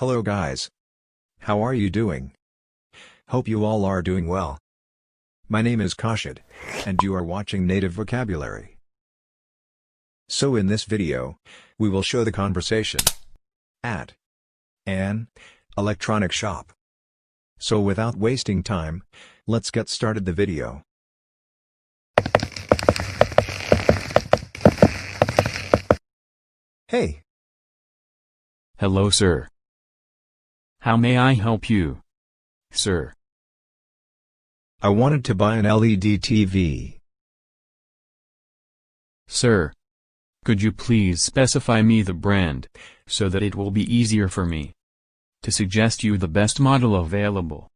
Hello guys. How are you doing? Hope you all are doing well. My name is Qasid, and you are watching Native Vocabulary. So in this video, we will show the conversation at an electronic shop. So without wasting time, let's get started the video. Hey. Hello, sir. How may I help you, sir? I wanted to buy an LED TV. Sir, could you please specify me the brand, so that it will be easier for me to suggest you the best model available?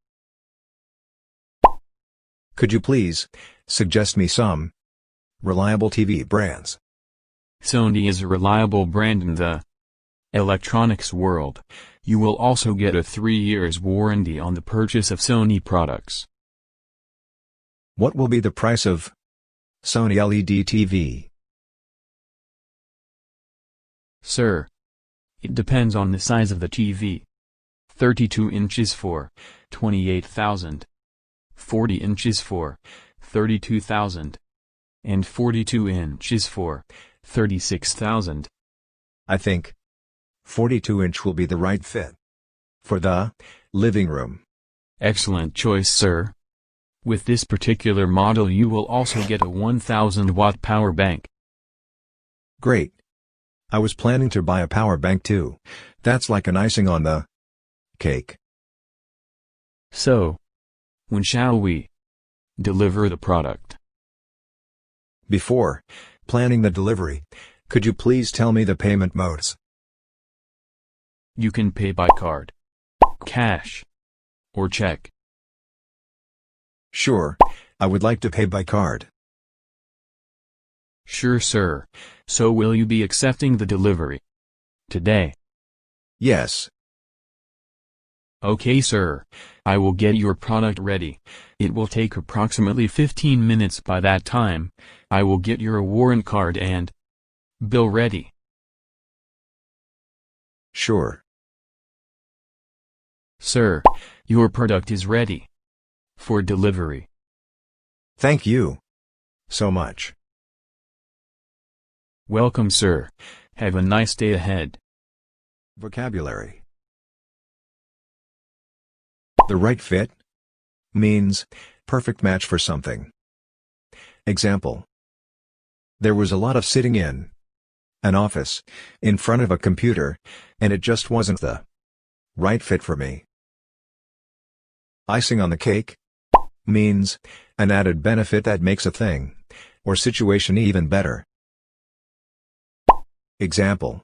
Could you please suggest me some reliable TV brands? Sony is a reliable brand in the electronics world. You will also get a 3 years warranty on the purchase of Sony products. What will be the price of Sony LED TV? Sir, it depends on the size of the TV. 32 inches for 28,000, 40 inches for 32,000, and 42 inches for 36,000. I think 42-inch will be the right fit for the living room. Excellent choice, sir. With this particular model you will also get a 1000-watt power bank. Great. I was planning to buy a power bank too. That's like an icing on the cake. So, when shall we deliver the product? Before planning the delivery, could you please tell me the payment modes? You can pay by card, cash, or check. Sure, I would like to pay by card. Sure, sir. So will you be accepting the delivery today? Yes. Okay, sir. I will get your product ready. It will take approximately 15 minutes. By that time, I will get your warrant card and bill ready. Sure. Sir, your product is ready for delivery. Thank you so much. Welcome, sir. Have a nice day ahead. Vocabulary. The right fit means perfect match for something. Example: there was a lot of sitting in an office in front of a computer, and it just wasn't the right fit for me. Icing on the cake means an added benefit that makes a thing or situation even better. Example: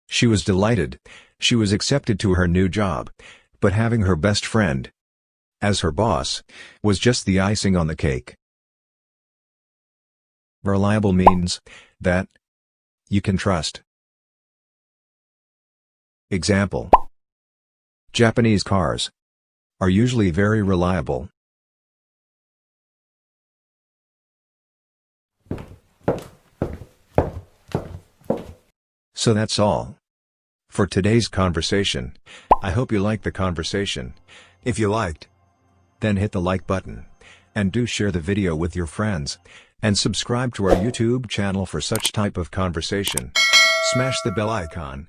she was delighted she was accepted to her new job, but having her best friend as her boss was just the icing on the cake. Reliable means that you can trust. Example: Japanese cars are usually very reliable. So that's all for today's conversation. I hope you liked the conversation. If you liked, then hit the like button, and do share the video with your friends, and subscribe to our YouTube channel for such type of conversation. Smash the bell icon